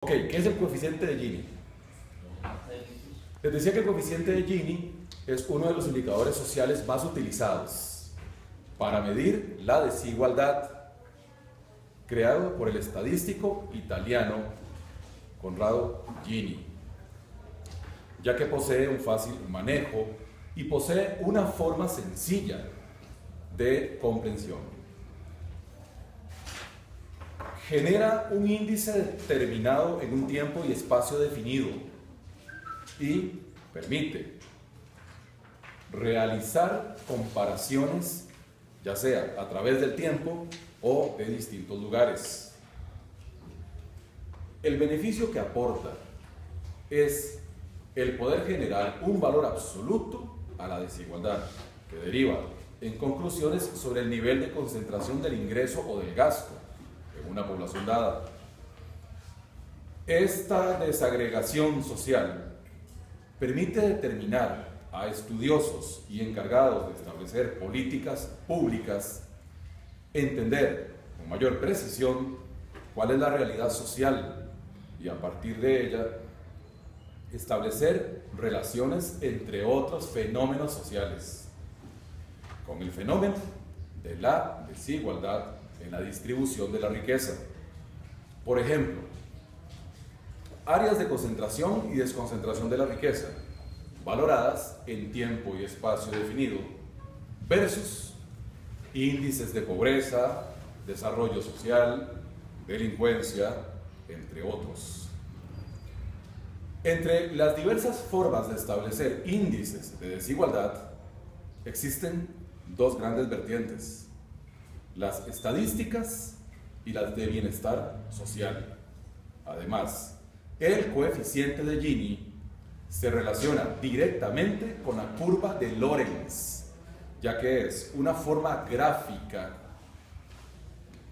Ok, ¿qué es el coeficiente de Gini? Les decía que el coeficiente de Gini es uno de los indicadores sociales más utilizados para medir la desigualdad, creado por el estadístico italiano Corrado Gini, ya que posee un fácil manejo y posee una forma sencilla de comprensión. Genera un índice determinado en un tiempo y espacio definido y permite realizar comparaciones, ya sea a través del tiempo o de distintos lugares. El beneficio que aporta es el poder generar un valor absoluto a la desigualdad, que deriva en conclusiones sobre el nivel de concentración del ingreso o del gasto en una población dada. Esta desagregación social permite determinar a estudiosos y encargados de establecer políticas públicas entender con mayor precisión cuál es la realidad social y a partir de ella establecer relaciones entre otros fenómenos sociales, con el fenómeno de la desigualdad en la distribución de la riqueza. Por ejemplo, áreas de concentración y desconcentración de la riqueza, valoradas en tiempo y espacio definido, versus índices de pobreza, desarrollo social, delincuencia, entre otros. Entre las diversas formas de establecer índices de desigualdad, existen dos grandes vertientes: las estadísticas y las de bienestar social. Además, el coeficiente de Gini se relaciona directamente con la curva de Lorenz, ya que es una forma gráfica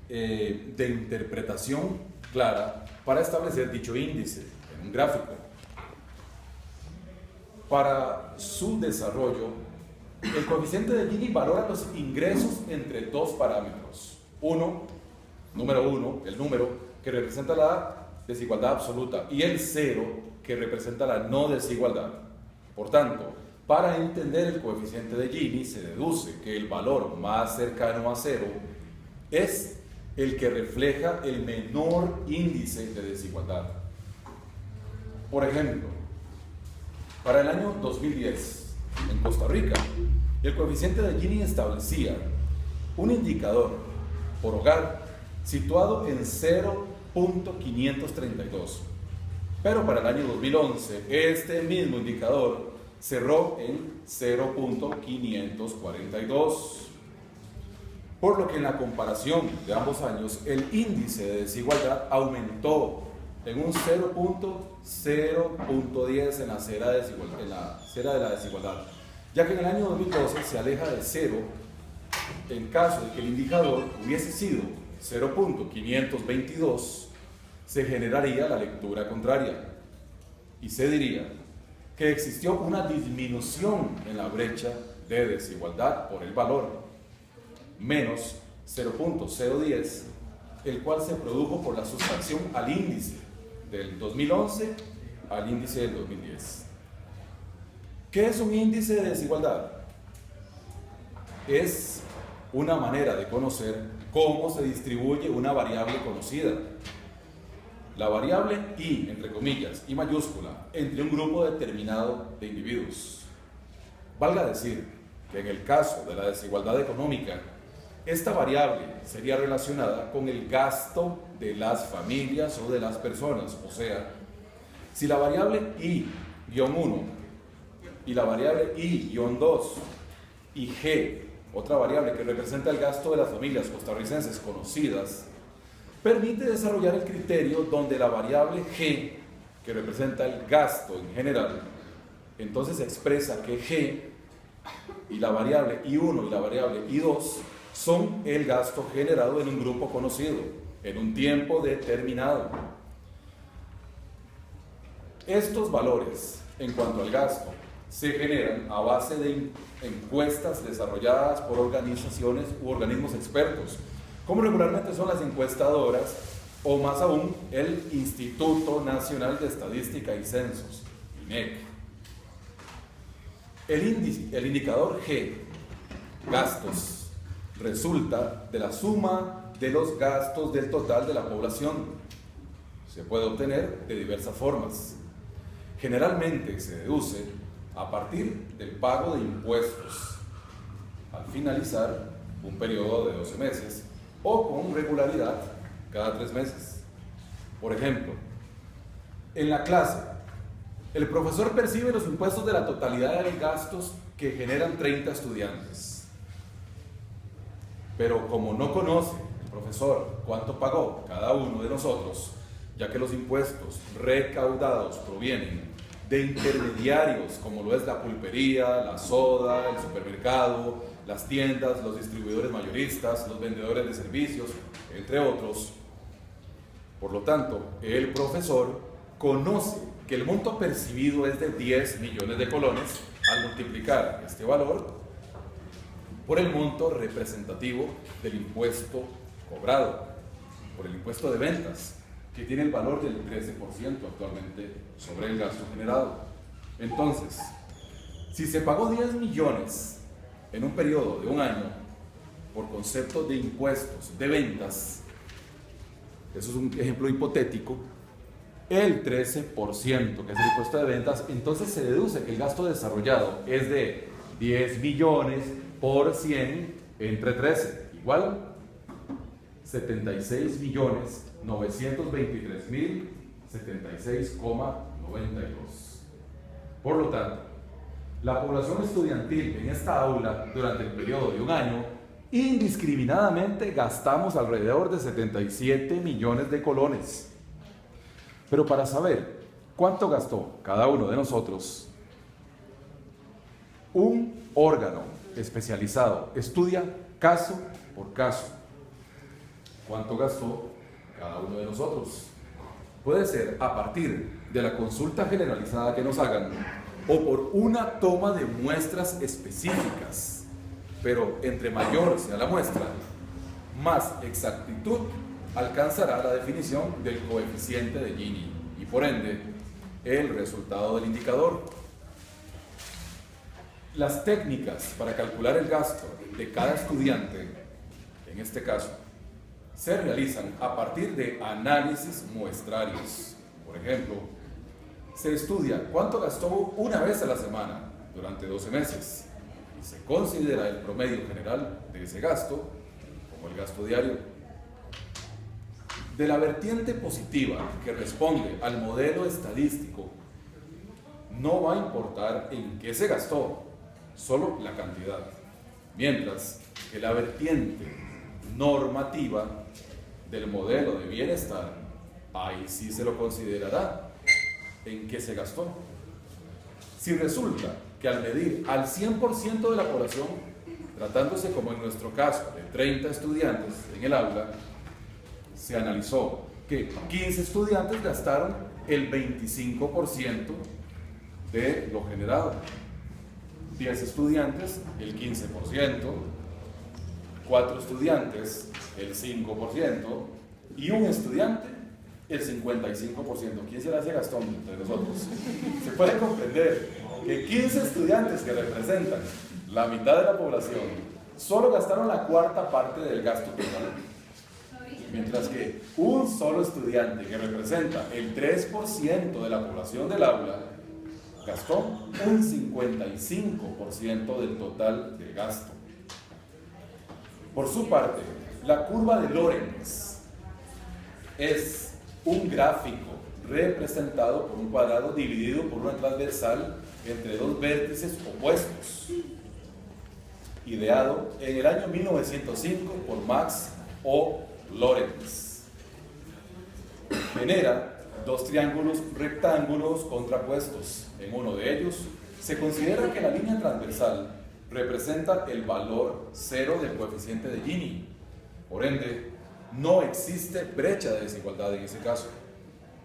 de interpretación clara para establecer dicho índice en un gráfico. Para su desarrollo, el coeficiente de Gini valora los ingresos entre dos parámetros. Número uno, el número que representa la desigualdad absoluta, y el cero que representa la no desigualdad. Por tanto, para entender el coeficiente de Gini se deduce que el valor más cercano a cero es el que refleja el menor índice de desigualdad. Por ejemplo, para el año 2010, en Costa Rica, el coeficiente de Gini establecía un indicador por hogar situado en 0.532, pero para el año 2011 este mismo indicador cerró en 0.542, por lo que en la comparación de ambos años el índice de desigualdad aumentó en un 0.10 en la cera de la desigualdad, ya que en el año 2012 se aleja de cero. En caso de que el indicador hubiese sido 0.522, se generaría la lectura contraria y se diría que existió una disminución en la brecha de desigualdad por el valor menos 0.010, el cual se produjo por la sustracción al índice del 2011 al índice del 2010. ¿Qué es un índice de desigualdad? Es una manera de conocer cómo se distribuye una variable conocida. La variable I, entre comillas, I mayúscula, entre un grupo determinado de individuos. Valga decir que en el caso de la desigualdad económica, esta variable sería relacionada con el gasto de las familias o de las personas. O sea, si la variable I-1 y la variable I-2 y G, otra variable que representa el gasto de las familias costarricenses conocidas, permite desarrollar el criterio donde la variable G, que representa el gasto en general, entonces expresa que G y la variable I1 y la variable I2 son el gasto generado en un grupo conocido, en un tiempo determinado. Estos valores, en cuanto al gasto, se generan a base de encuestas desarrolladas por organizaciones u organismos expertos, como regularmente son las encuestadoras o más aún el Instituto Nacional de Estadística y Censos, INEC. El indicador G, gastos, resulta de la suma de los gastos del total de la población. Se puede obtener de diversas formas. Generalmente se deduce a partir del pago de impuestos al finalizar un periodo de 12 meses o con regularidad cada 3 meses. Por ejemplo, en la clase, el profesor percibe los impuestos de la totalidad de gastos que generan 30 estudiantes. Pero como no conoce el profesor cuánto pagó cada uno de nosotros, ya que los impuestos recaudados provienen de intermediarios como lo es la pulpería, la soda, el supermercado, las tiendas, los distribuidores mayoristas, los vendedores de servicios, entre otros. Por lo tanto, el profesor conoce que el monto percibido es de 10 millones de colones al multiplicar este valor por el monto representativo del impuesto cobrado, por el impuesto de ventas, que tiene el valor del 13% actualmente sobre el gasto generado. Entonces, si se pagó 10 millones en un periodo de un año por concepto de impuestos de ventas, eso es un ejemplo hipotético, el 13%, que es el impuesto de ventas, entonces se deduce que el gasto desarrollado es de 10 millones por 100 entre 13, igual 76.923.076,92. Por lo tanto, la población estudiantil en esta aula durante el periodo de un año, indiscriminadamente gastamos alrededor de 77 millones de colones. Pero para saber cuánto gastó cada uno de nosotros, un órgano especializado estudia caso por caso cuánto gastó cada uno de nosotros. Puede ser a partir de la consulta generalizada que nos hagan o por una toma de muestras específicas, pero entre mayor sea la muestra, más exactitud alcanzará la definición del coeficiente de Gini y por ende el resultado del indicador. Las técnicas para calcular el gasto de cada estudiante, en este caso, se realizan a partir de análisis muestrarios. Por ejemplo, se estudia cuánto gastó una vez a la semana durante 12 meses y se considera el promedio general de ese gasto como el gasto diario. De la vertiente positiva que responde al modelo estadístico, no va a importar en qué se gastó, solo la cantidad, mientras que la vertiente normativa del modelo de bienestar, ahí sí se lo considerará en qué se gastó. Si resulta que al medir al 100% de la población, tratándose como en nuestro caso de 30 estudiantes en el aula, se analizó que 15 estudiantes gastaron el 25% de lo generado, 10 estudiantes el 15%, 4 estudiantes el 5% y un estudiante el 55%. ¿Quién será ese gastón entre nosotros? Se puede comprender que 15 estudiantes que representan la mitad de la población solo gastaron la cuarta parte del gasto total, mientras que un solo estudiante que representa el 3% de la población del aula gastó un 55% del total del gasto. Por su parte, la curva de Lorenz es un gráfico representado por un cuadrado dividido por una transversal entre dos vértices opuestos, ideado en el año 1905 por Max O. Lorenz. Genera dos triángulos rectángulos contrapuestos. En uno de ellos se considera que la línea transversal representa el valor cero del coeficiente de Gini. Por ende, no existe brecha de desigualdad en ese caso.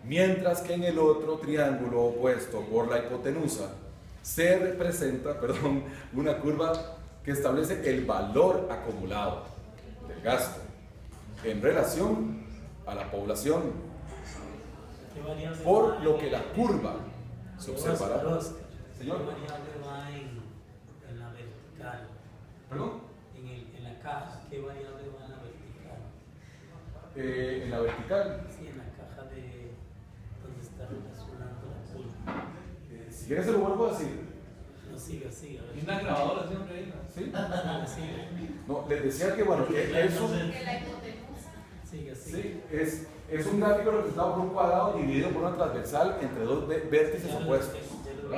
Mientras que en el otro triángulo opuesto por la hipotenusa se representa, una curva que establece el valor acumulado del gasto en relación a la población, ¿Qué variable por va lo en que el- la curva se observará. Oscar, Señor. ¿qué variable va en la vertical? ¿Perdón? En la caja, ¿qué variable va en la vertical? En la vertical. Sí, en la caja de donde está relacionando la curva. Si quieres se lo vuelvo a decir. No, siga. Y una grabadora siempre ahí, ¿no? ¿Sí? Siga. No, les decía que bueno, que es un, Siga. sí, es un gráfico representado por un cuadrado dividido por una transversal entre dos vértices opuestos. Ok.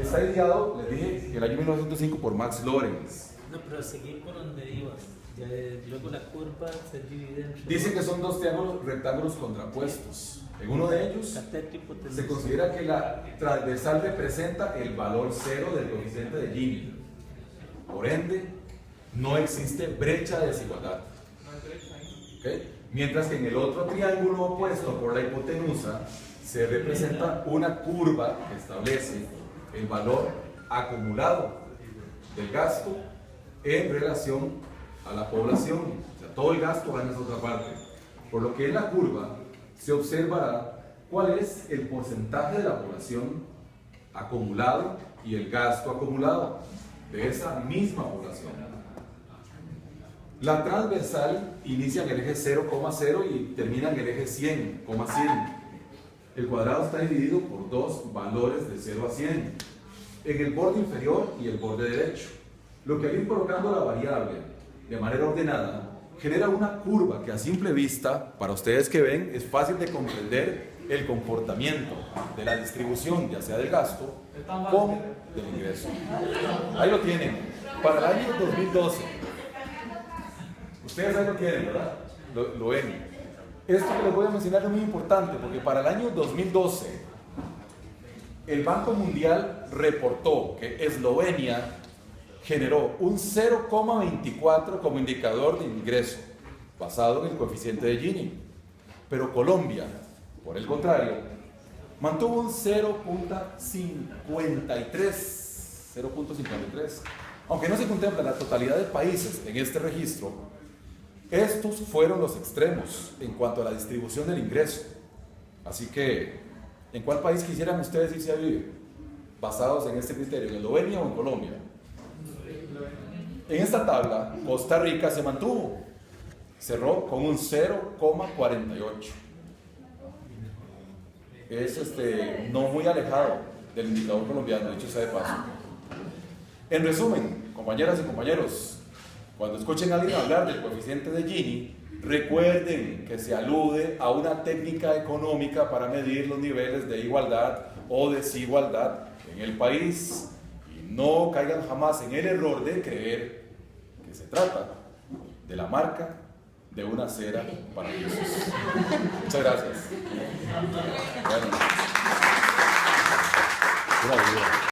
Está ideado, les dije, en el año 1905 por Max Lorenz. No, pero seguir por donde ibas. Ya, luego la curva se divide entre Dice que son dos rectángulos contrapuestos. En uno de ellos cateto y hipotenusa. se considera que la transversal representa el valor cero del coeficiente de Gini. Por ende, no existe brecha de desigualdad. ¿Ok? Mientras que en el otro triángulo opuesto por la hipotenusa se representa una curva que establece el valor acumulado del gasto en relación a la población. O sea, todo el gasto va en esa otra parte. Por lo que en la curva se observará cuál es el porcentaje de la población acumulado y el gasto acumulado de esa misma población. La transversal inicia en el eje 0,0 y termina en el eje 100,100. El cuadrado está dividido por dos valores de 0 a 100, en el borde inferior y el borde derecho. Lo que al ir colocando la variable de manera ordenada genera una curva que a simple vista, para ustedes que ven, es fácil de comprender el comportamiento de la distribución, ya sea del gasto como del ingreso. Ahí lo tienen. Para el año 2012, ustedes ahí lo tienen, ¿verdad? Lo ven. Esto que les voy a mencionar es muy importante porque para el año 2012 el Banco Mundial reportó que Eslovenia generó un 0,24 como indicador de ingreso basado en el coeficiente de Gini, pero Colombia, por el contrario, mantuvo un 0,53. Aunque no se contempla la totalidad de países en este registro, estos fueron los extremos en cuanto a la distribución del ingreso. Así que, ¿en cuál país quisieran ustedes irse a vivir? Basados en este criterio, ¿en Eslovenia o en Colombia? En esta tabla, Costa Rica se mantuvo, cerró con un 0,48. Es no muy alejado del indicador colombiano, dicho sea de paso. En resumen, compañeras y compañeros, cuando escuchen a alguien hablar del coeficiente de Gini, recuerden que se alude a una técnica económica para medir los niveles de igualdad o desigualdad en el país. No caigan jamás en el error de creer que se trata de la marca de una cera para Jesús. Muchas gracias. Bueno.